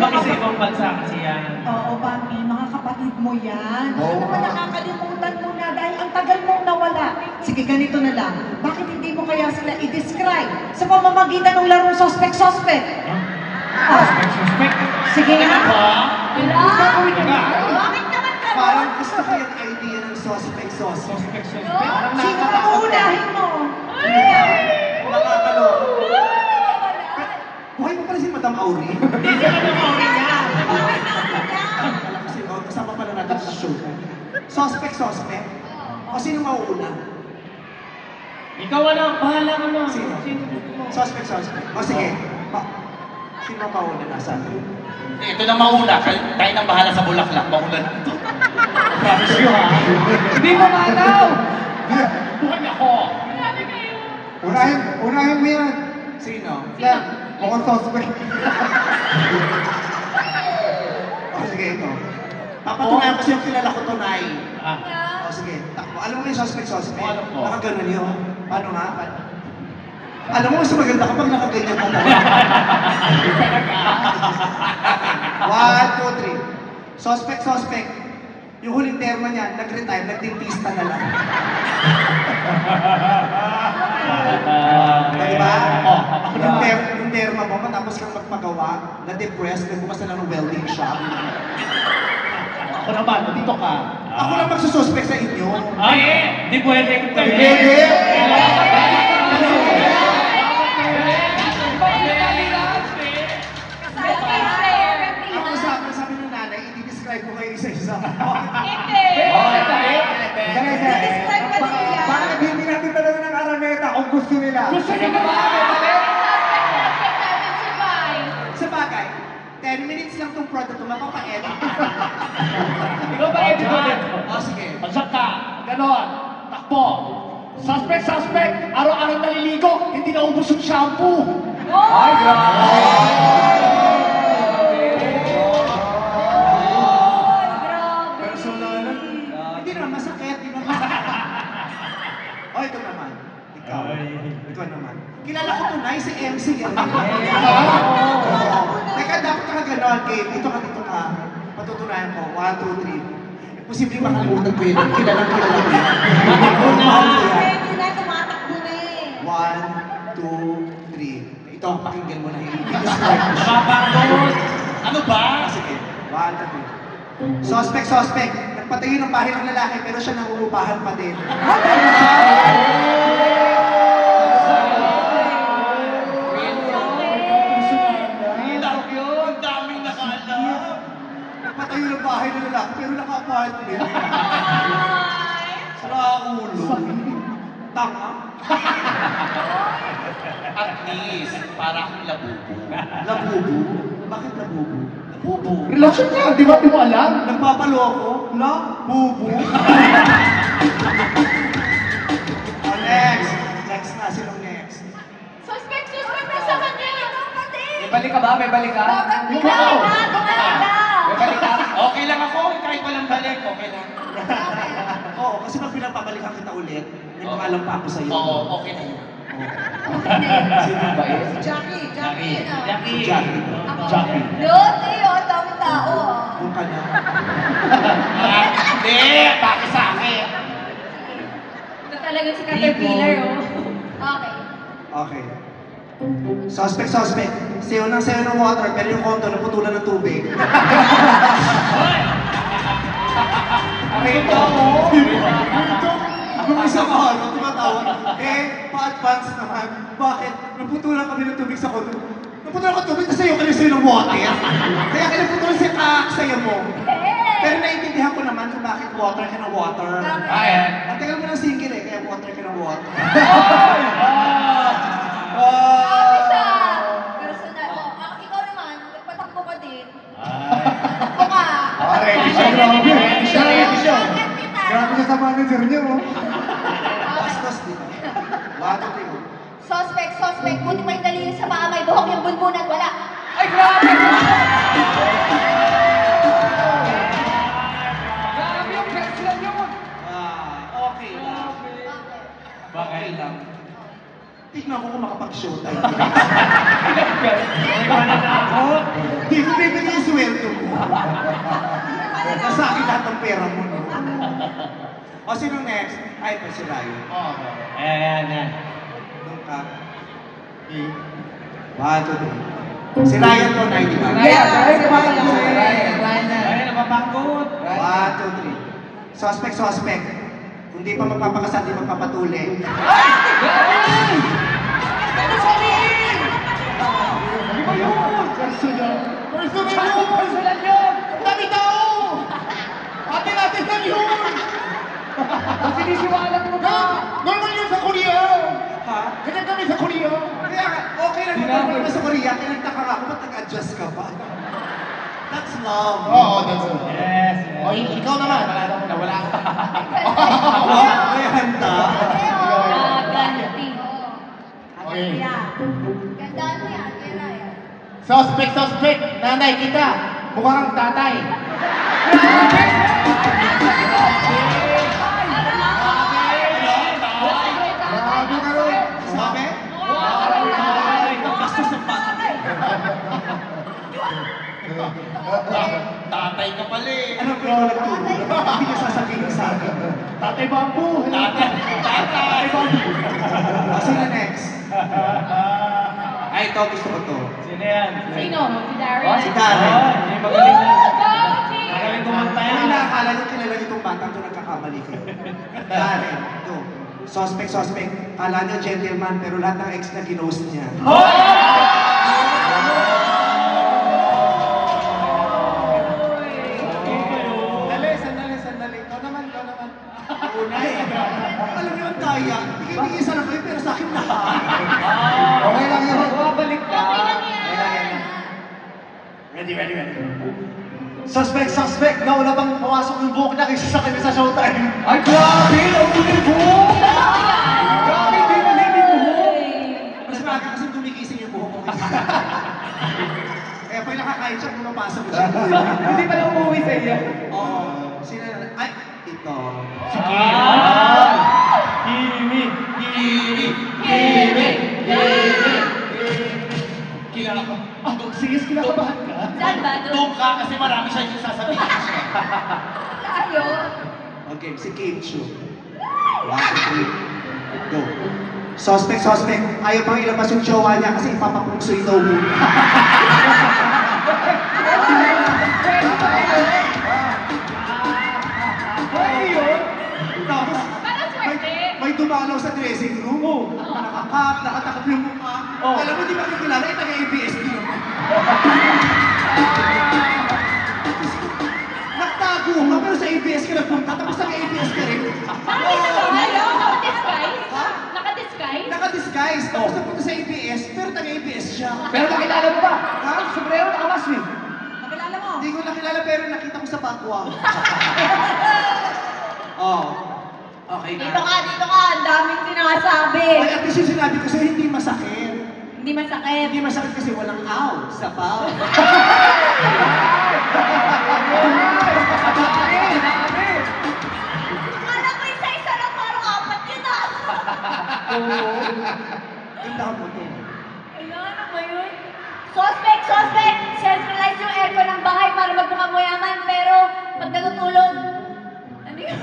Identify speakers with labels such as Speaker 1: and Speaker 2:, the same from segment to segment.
Speaker 1: lumaki sa ibang bansa kasi yan.
Speaker 2: Oo, Bambi, mga kapatid mo yan. Ano naman nakakalimutan mo na dahil ang tagal mong nawala. Sige, ganito na lang. Bakit hindi mo kaya sila i-describe sa pamamagitan ng larong suspect-suspect?
Speaker 1: Suspect?
Speaker 2: Sige nga.
Speaker 1: Wala.
Speaker 2: Bakit naman ka?
Speaker 3: Parang gusto ko yung idea ng suspect-suspect.
Speaker 1: Suspect?
Speaker 2: Sino na uunahin mo?
Speaker 3: Nakakaloko. Buhay mo pala si Madam Auri.
Speaker 1: Hindi siya ka ng Auri niya.
Speaker 3: Alam ko sino, kasama pala natin sa show. Suspect-suspect? O sino mauuna?
Speaker 1: Ikaw wala, bahala ka na.
Speaker 3: Sino? Suspect-suspect. O sige. Sino mauna nasa?
Speaker 4: Ito na mauna, tayo nang bahala sa bulaklak, mauna na ito.
Speaker 1: Promise you ha. Hindi mo manaw. Buhay ako.
Speaker 5: Unahin mo yan.
Speaker 3: Sino?
Speaker 5: Yan, mukhang suspect.
Speaker 3: O sige, ito. Papatunayan ko siyang kilala ko tunay.
Speaker 1: Ah.
Speaker 3: O sige, takbo. Alam mo yung suspect-suspect?
Speaker 4: Alam ko.
Speaker 3: Nakaganon yun. Paano nga? Alam mo, mas maganda kapag nakaganyan ka talaga. 1, 2, 3. Suspect. Yung huling termo niya, nag-retire, nag-dentista na lang. Diba? Yung termo mo, matapos kang magpagawa, na-depressed, nagbukas na lang ng welding shop.
Speaker 4: Ako naman, dito ka.
Speaker 3: Ako lang magsususpect sa inyo.
Speaker 1: Ay, hindi pwede.
Speaker 3: Ako sabi ng nanay, i-describe ko kayo isa-isa.
Speaker 5: Bakit hindi natin talaga ng Araneta kung gusto nila?
Speaker 1: Gusto niyo ba?
Speaker 3: Sa bagay, 10 minutes lang tong product, mapapa-edit.
Speaker 1: Ikaw ba edit ulit?
Speaker 3: O sige.
Speaker 1: Pagsak ka, ganon, takbo. Suspect, araw-araw naliligo, hindi naubos yung shampoo.
Speaker 5: Ay, grabe!
Speaker 3: Personalan. Hindi naman masakit, di ba? O, ito naman. Ikaw. Ito naman. Kilala ko tunay si MC. Teka, dapat ka ganon, Gabe. Dito ka. Patutunayan ko. 1, 2, 3. Posibleng makalimutan ko yun. Kilala ko yun.
Speaker 2: Pwede na, tumatakbo na eh.
Speaker 3: 1, 2, 3. Ito, pakinggan mo na yun. I-describe mo siya.
Speaker 1: Napapagod.
Speaker 4: Ano ba?
Speaker 3: Sige. 1, 2, 3. Suspect. Nagpatayin ng bahay ng lalaki pero siya nangungupahan pa din.
Speaker 4: Ang daming nakaalam.
Speaker 3: Nagpatayo ng bahay ng lalaki pero naka-apartment. Sara ulo. Tanga.
Speaker 4: At least, para akong labubo.
Speaker 3: Labubo? Bakit labubo?
Speaker 4: Labubo.
Speaker 5: Relasyon niya, di ba? Di mo alam?
Speaker 3: Nagpapaloko? Labubo? Oh, next. Next na. Sinong next?
Speaker 6: Suspect na sa kanya!
Speaker 5: May balik ka ba? May balik ka?
Speaker 6: Ikaw!
Speaker 5: May balik ka?
Speaker 4: Okay lang ako, kahit walang balik, okay lang.
Speaker 3: Oo, kasi pag pinapabalikan kita ulit, may pangalan pa ako sa'yo.
Speaker 4: Oo, okay na yun.
Speaker 3: Sino ba yun?
Speaker 2: Jackie.
Speaker 3: Jackie.
Speaker 6: Lote, ang daming tao.
Speaker 3: Kung ka na.
Speaker 4: Hindi, bakit sa akin?
Speaker 6: Ito talaga si Caterpillar, oh. Okay.
Speaker 3: Okay. Suspect. Sayo ng water, pero yung kondo naputulan ng tubig.
Speaker 5: Ito mo?
Speaker 3: Nung isang araw, tumatawa. Pa-advance naman. Bakit? Naputulan kami ng tubig sa kondo. Naputulan ko tubig kasi yung kayo ng water. Kaya kinaputulan siya sa'yo mo. Pero naiintindihan ko naman kung bakit water ka ng water.
Speaker 4: Ayan.
Speaker 3: Ang tagal mo ng single kaya water ka ng water.
Speaker 6: Grabe siya. Personal. Ikaw naman, nagpatakbo ka din. Takbo ka.
Speaker 5: Ready siya, ready siya. Grabe siya sa manager niyo, oh.
Speaker 3: Bastos, di ba? Water ka yun.
Speaker 6: Suspect. Buti pa yung daliri sa paa, may buhok yung bunbunan, wala.
Speaker 5: Ay, grabe! Grabe yung question yun!
Speaker 3: Okay lang.
Speaker 1: Bagay lang.
Speaker 3: Tignan ko kung makapag-showtime.
Speaker 1: May wala na ako.
Speaker 3: Hindi, bibigay yung sweldo mo. Nasa akin lahat ng pera mo. No? O, sino next? Ay, pa si Ryan.
Speaker 4: Ayan.
Speaker 3: Doon ka. Okay. 1, 2, 3. Si Ryan to, Nay, di ba?
Speaker 2: Yes,
Speaker 4: Ayan, napapangkot.
Speaker 3: 1, 2, 3. Suspect. Kung di pa magpapakasal, di magpapatuli.
Speaker 1: Personal yun! Ang dami tao! Ate natin lang yun! Ang sinisiwalat mo ba? Normal yun sa Korea!
Speaker 3: Ha?
Speaker 1: Ganyan kami sa Korea!
Speaker 3: Kaya nga, okay lang yung normal mo sa Korea. Kaya nagtaka nga ako, ba't nag-adjust ka pa? That's love.
Speaker 1: Oo, that's it.
Speaker 4: Yes.
Speaker 1: O, ikaw naman.
Speaker 4: Nawala ka.
Speaker 3: May handa.
Speaker 6: Gaganti.
Speaker 1: Okay.
Speaker 6: Gandaan mo yan, kaya na yan.
Speaker 1: Suspect! Nanay kita! Mukha kang tatay! Grabe ka rin!
Speaker 3: Sabi?
Speaker 4: Gastos ng bata. Tatay ka pala eh.
Speaker 3: Ano ba yung nagturo? Hindi niya sasabihin sa akin.
Speaker 1: Tatay bambu!
Speaker 4: Tatay.
Speaker 3: O, sino next? Ay, ito, gusto ko to.
Speaker 4: Sino yan?
Speaker 6: Sino? Si Darren?
Speaker 3: Si Darren.
Speaker 4: Yung magaling na.
Speaker 6: Gaganti!
Speaker 4: Magaling kumanta
Speaker 3: Kung
Speaker 4: yan.
Speaker 3: inaakala niyo kilala niyo itong batang to, nagkakamali kayo. Darren, ito. Suspect. Kala niyo gentleman, pero lahat ng ex na ginost niya.
Speaker 1: Sandali. Ikaw naman.
Speaker 3: Una eh. Alam niyo ang daya. Bigay-bigay sana kayo, pero sa akin lahat.
Speaker 5: Okay lang yun.
Speaker 4: Bumabalik ka.
Speaker 6: Okay lang yan.
Speaker 1: Ready.
Speaker 5: Suspect! Nauna bang pumasok yung buhok niya kaysa sa kanya sa showtime?
Speaker 4: Ay, grabe! Ang tuloy buhok! Grabe, di ba hindi buhok?
Speaker 3: Mas maaga kasi dumigising yung buhok ko kasi. Kaya pag nakakain siya, pumapasok siya.
Speaker 4: Hindi pala umuwi sa iyo.
Speaker 3: Oo. Sino na? Ay, ito.
Speaker 4: Kimi!
Speaker 1: Kinakabahan ka?
Speaker 6: Saan ba?
Speaker 4: Doon ka kasi marami siya yung sasabihin siya.
Speaker 6: Tayo?
Speaker 3: Okay, si Kim Chu. 1, 2, 3. Go. Suspect. Ayaw pang ilabas yung jowa niya kasi ipapapungsoy daw mo. Tapos,
Speaker 6: Parang swerte.
Speaker 3: may dumalaw sa dressing room. Nakatakap yung mukha. Alam mo, di ba kakilala? Taga-ABS din. Nagtago ka, pero sa ABS ka nagpunta, tapos taga-ABS ka rin.
Speaker 6: Naka-disguise?
Speaker 3: Ha?
Speaker 6: Naka-disguise?
Speaker 3: Naka-disguise, tapos napunta sa ABS, pero taga-ABS siya.
Speaker 1: Pero nakilala mo ba?
Speaker 3: Ha?
Speaker 1: Sombrero nakamaswi.
Speaker 2: Nakilala mo?
Speaker 3: Hindi ko nakilala, pero nakita ko sa Pakwa. Oh. Okay
Speaker 6: Dito
Speaker 3: na.
Speaker 6: ka! Ang daming sinasabi.
Speaker 3: Ay, at least yung sinabi ko sa'yo, hindi masakit.
Speaker 6: Hindi masakit.
Speaker 3: Hindi masakit kasi walang aw sa paw.
Speaker 6: Alam mo, isa-isa lang parang apat yun ah.
Speaker 3: Tindahan mo to.
Speaker 6: Ano ba yun? Suspect! Centralize yung aircon ng bahay para magmukhang mayaman, pero pag natutulog, ano yun?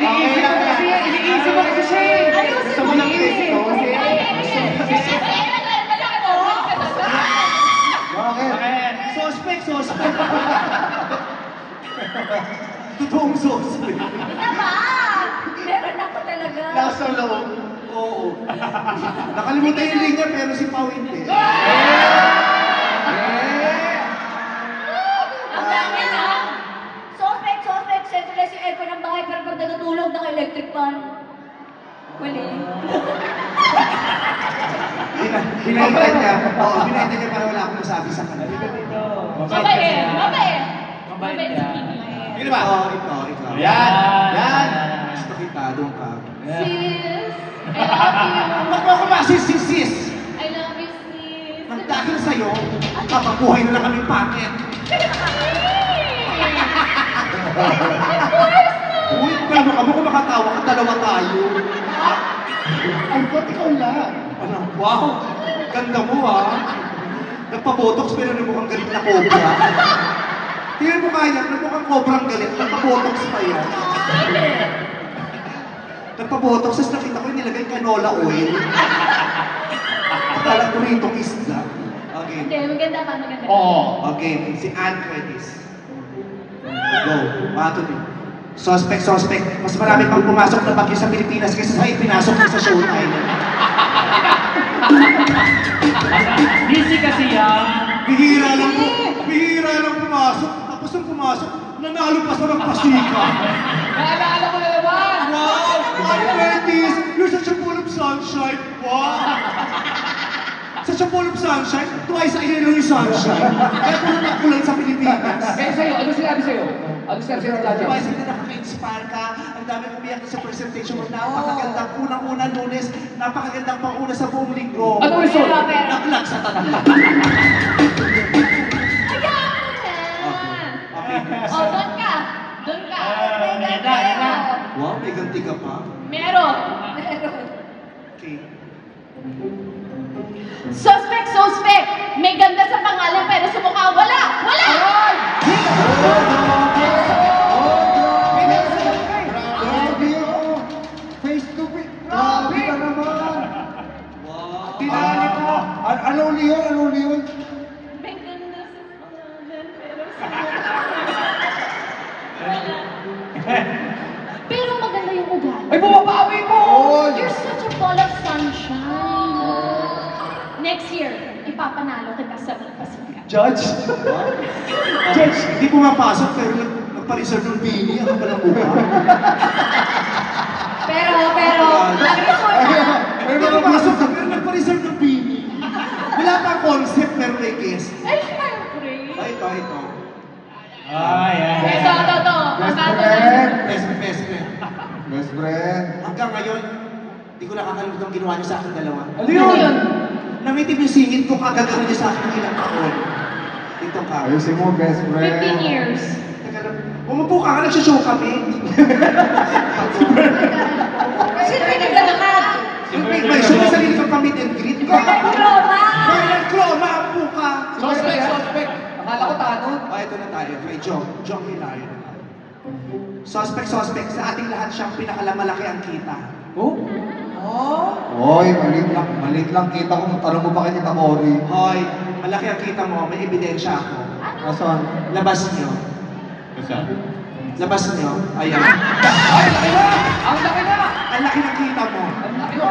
Speaker 1: Iniisip mo kasi siya eh.
Speaker 6: Ayusin
Speaker 1: Gusto
Speaker 6: mo
Speaker 1: mo ng
Speaker 6: yun.
Speaker 1: Cristo kasi.
Speaker 5: Bakit?
Speaker 3: Suspect. Totoong suspect.
Speaker 6: Diba? Meron ako talaga.
Speaker 3: Nasa loob. Oo. Nakalimutan yung linya pero si Pao hindi.
Speaker 6: Ang dami na. Suspect, centralize yung aircon ng bahay, pero pag natutulog, naka-electric fan. Mali.
Speaker 3: Binaitan niya. Oo, binaitan niya para wala akong masabi sa kanya.
Speaker 6: Mabait.
Speaker 4: Mabait yan.
Speaker 3: Yun ba? Oo, ikaw.
Speaker 4: Yan.
Speaker 3: Gusto kita, doon ka.
Speaker 6: Sis, I love you.
Speaker 3: Huwag mo ako masisis.
Speaker 6: I love you, sis.
Speaker 3: Nang dahil sa'yo, kapabuhay na lang kaming pangit. Uy, plano ka mo kung makatawa ka, dalawa tayo.
Speaker 1: Ay, ba't ikaw lang?
Speaker 3: Wow! Ganda mo ah. Nagpa-botox pero namukhang galit na cobra. Tingnan mo kanya, namukhang cobrang galit, nagpa-botox pa yan. Nagpa-botox, tapos nakita ko yung nilagay canola oil. Akala ko rin itong isda. Okay.
Speaker 6: Hindi, maganda pa, maganda.
Speaker 1: Oo.
Speaker 3: Okay, si Ann Curtis. Go. Matuloy. Suspect. Mas marami pang pumasok na bagyo sa Pilipinas kaysa sa ipinasok na sa Showtime.
Speaker 4: Busy kasi yan.
Speaker 3: Bihira lang pumasok. Tapos nung pumasok, nanalo pa sa magpasika.
Speaker 4: Naalala ko na naman.
Speaker 3: Wow! Ann Curtis, you're such a full of sunshine. Wow! Such a full of sunshine, twice a year lang yung sunshine. Kaya pulang sa Pilipinas.
Speaker 4: Kaya sa'yo, ano sinabi sa'yo? Ano sinabi sa'yo ng judge?
Speaker 3: Twice hindi nakaka-inspire ka. Ang dami umiyak sa presentation mo. Napakagandang unang-una Lunes. Napakagandang pang-una sa buong linggo.
Speaker 4: Ano result?
Speaker 3: Naklag sa tatlo.
Speaker 6: Hayaan mo na.
Speaker 3: Okay.
Speaker 6: Oh, doon ka. Doon ka. May ganti.
Speaker 4: Yan.
Speaker 3: Wow, may ganti ka pa.
Speaker 6: Meron.
Speaker 3: Okay.
Speaker 6: Suspect. May ganda sa pangalan pero sa mukha, wala.
Speaker 5: Grabe yun! Face to face! Grabe ka naman!
Speaker 3: Wow.
Speaker 5: Tinali ka! Ano Leon?
Speaker 6: May ganda sa pangalan pero sa mukha, wala. Pero maganda yung ugali.
Speaker 4: Ay, bumabawi ko!
Speaker 6: You're such a ball of sunshine. Next year, ipapanalo kita sa Pasika.
Speaker 4: Judge?
Speaker 3: Judge, hindi pumapasok pero nagpa-reserve ng bini. Ako pa lang mukha.
Speaker 6: Pero, nag-resort ka.
Speaker 3: Hindi pumapasok ka pero nagpa-reserve ng bini. Wala pa concept pero may guess.
Speaker 6: Ay, syempre.
Speaker 3: Ito.
Speaker 4: Ayan.
Speaker 6: Ito.
Speaker 5: Best
Speaker 6: Magkano
Speaker 5: friend!
Speaker 3: Best friend.
Speaker 5: Best friend!
Speaker 3: Hanggang ngayon, hindi ko nakakalimutan ang ginawa niyo sa akin dalawa.
Speaker 4: Ano yun?
Speaker 3: Nangitim yung singit ko kagagano niyo sa akin ng ilang taon. Dito ka.
Speaker 5: Ayusin mo, best friend!
Speaker 6: 15 years.
Speaker 3: Teka lang. Umupo ka, nagsishow kami.
Speaker 2: Sino yung naglalakad?
Speaker 3: May show may sarili kang pamit and greet.
Speaker 6: Roma!
Speaker 3: Bernard Croma, upo ka.
Speaker 4: Suspect. Akala ko tanong.
Speaker 3: Ito na tayo. Kay Jong Hilario na tayo. Suspect. Sa ating lahat siyang pinakalamalaki ang kita.
Speaker 4: Oh?
Speaker 5: Hoy, maliit lang kita ko. Tanong mo pa kay Tita Cory.
Speaker 3: Hoy, malaki ang kita mo. May ebidensya ako.
Speaker 5: Nasaan?
Speaker 3: Labas niyo. Labas niyo. Ayan.
Speaker 4: Ay, laki na! Ang laki na!
Speaker 3: Ang laki ng kita mo.
Speaker 4: Ang laki na!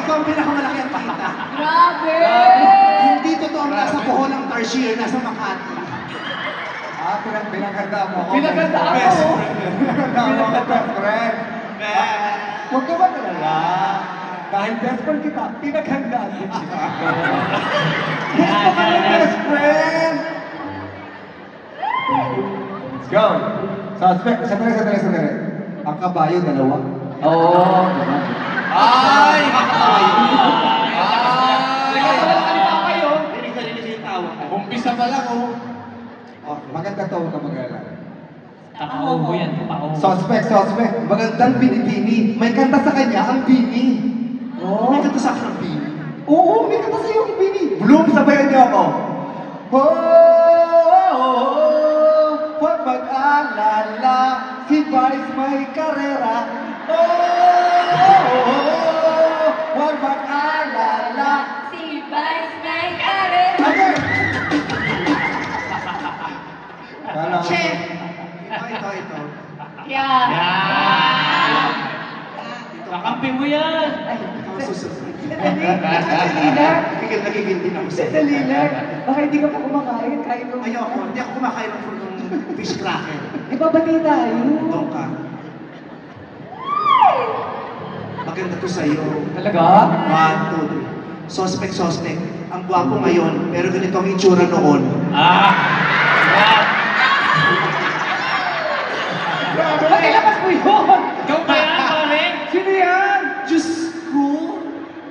Speaker 3: Ikaw ang pinakamalaki ang kita.
Speaker 6: Grabe!
Speaker 3: Hindi totoo ang nasa Bohol ng Tarsier, nasa Makati.
Speaker 5: Pinaganda mo ako.
Speaker 4: Pinaganda ako.
Speaker 3: Best
Speaker 4: oh.
Speaker 3: friend.
Speaker 5: Pinaganda mo ako, best friend. Huwag ka ba talaga? Dahil best friend kita, pinaghandaan din kita. Gusto ka ng best friend! Let's go! Suspect, sandali. Ang kabayo, dalawa.
Speaker 4: Oo.
Speaker 3: Ay!
Speaker 1: Umpisa pa lang, oh.
Speaker 5: Maganda to, huwag ka mag-alala.
Speaker 4: Kakaubo yan.
Speaker 5: Suspect. Magandang binibini. May kanta sa kanya ang bini. Oh.
Speaker 3: May kanta sa akin ang bini.
Speaker 5: Oo, may kanta sa iyo ang bini. Bloom, sabayan niyo ako. Huwag mag-alala, si Vice may karera. Huwag mag-alala.
Speaker 6: Si Vice may kare.
Speaker 5: Ano? Kala ko.
Speaker 3: Che! Ito.
Speaker 6: Yan.
Speaker 4: Kakampi mo yan.
Speaker 3: Ikaw susunod.
Speaker 2: Sandali.
Speaker 3: Nagigil din ako sa'yo.
Speaker 2: Sandali lang. Baka hindi ka pa kumakain. Kain mo.
Speaker 3: Ayoko, hindi ako kumakain ng fish cracker.
Speaker 2: Ibabati tayo.
Speaker 3: Doon ka. Maganda to sa'yo.
Speaker 4: Talaga?
Speaker 3: 1, 2, 3. Suspect. Ang gwapo ngayon, pero ganito ang itsura noon.
Speaker 4: Pakilabas mo yun! Ikaw ba yan, pare?
Speaker 5: Sino yan?
Speaker 3: Diyos ko!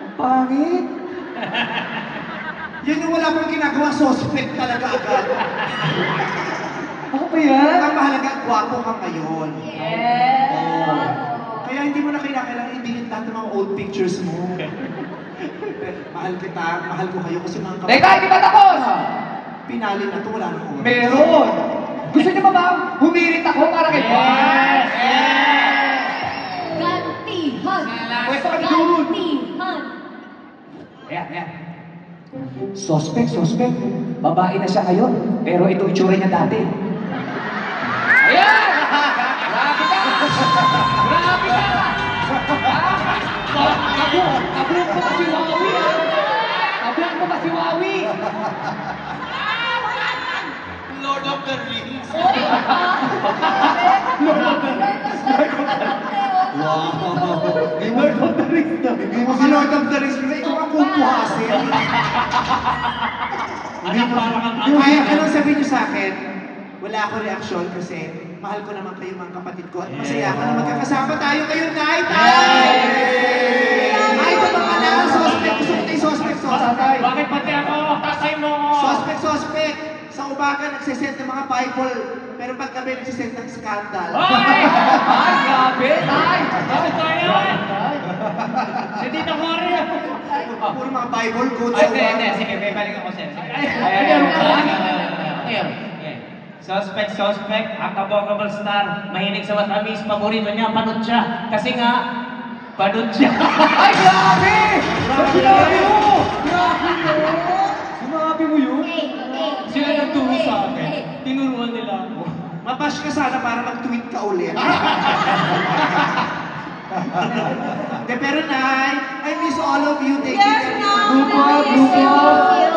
Speaker 5: Ang pangit.
Speaker 3: Yan yung wala pang ginagawa, suspect talaga agad.
Speaker 5: Ako ba yan?
Speaker 3: Ang mahalaga, gwapo ka ngayon.
Speaker 6: Yes.
Speaker 3: Kaya hindi mo na kailangan i-delete lahat ng mga old pictures mo. Mahal kita, mahal ko kayo kasi mga
Speaker 1: Teka, hindi pa tapos!
Speaker 3: Pinali na to, wala nang oras.
Speaker 1: Meron! Gusto niyo ba ba humirit ako para kay Juan?
Speaker 6: Gantihan!
Speaker 1: Pwesto ka doon!
Speaker 6: Gantihan!
Speaker 1: Ayan. Suspect. Babae na siya ngayon, pero ito itsura niya dati. Ayan! Grabe ka! Kablok ko pa si Wawi! Kablok ko pa si Wawi!
Speaker 3: Lord of the Rings.
Speaker 5: Lord of the Rings daw.
Speaker 3: Hindi mo si Lord of the Rings, ikaw ang pupuhasin. Kaya anong sabihin niyo sa akin? Wala ako reaksyon kasi mahal ko naman kayo mga kapatid ko at masaya ako na magkakasama tayo ngayon, night! Ay, ito ba pala? Suspect! Gusto ko na yung suspect.
Speaker 4: Bakit pati ako? Tasay mo!
Speaker 3: Suspect! Sa umaga nagsisend ng mga Bible, pero paggabi nagsisend ng scandal.
Speaker 4: Ay!
Speaker 1: Ay, grabe! Ay!
Speaker 4: Bakit tayo? Si Tita Cory.
Speaker 3: Puro mga Bible quotes
Speaker 4: Ay,
Speaker 3: sa
Speaker 4: hindi.
Speaker 3: umaga.
Speaker 4: Sige, may balik ako sir.
Speaker 1: Ayan.
Speaker 4: Suspect, ang kabogable star, mahilig sa matamis, paborito niya, panot siya. Kasi nga, panot siya.
Speaker 1: Ay, grabe! Sinabi mo!
Speaker 5: Sinabi mo yun?
Speaker 4: Sila nagturo sa akin. Tinuruan nila ako.
Speaker 3: Mabash ka sana para mag-tweet ka ulit. De, pero Nay, I miss all of you. Thank you.
Speaker 2: Yes,
Speaker 3: very
Speaker 2: Nay.
Speaker 3: much.
Speaker 2: Grupo.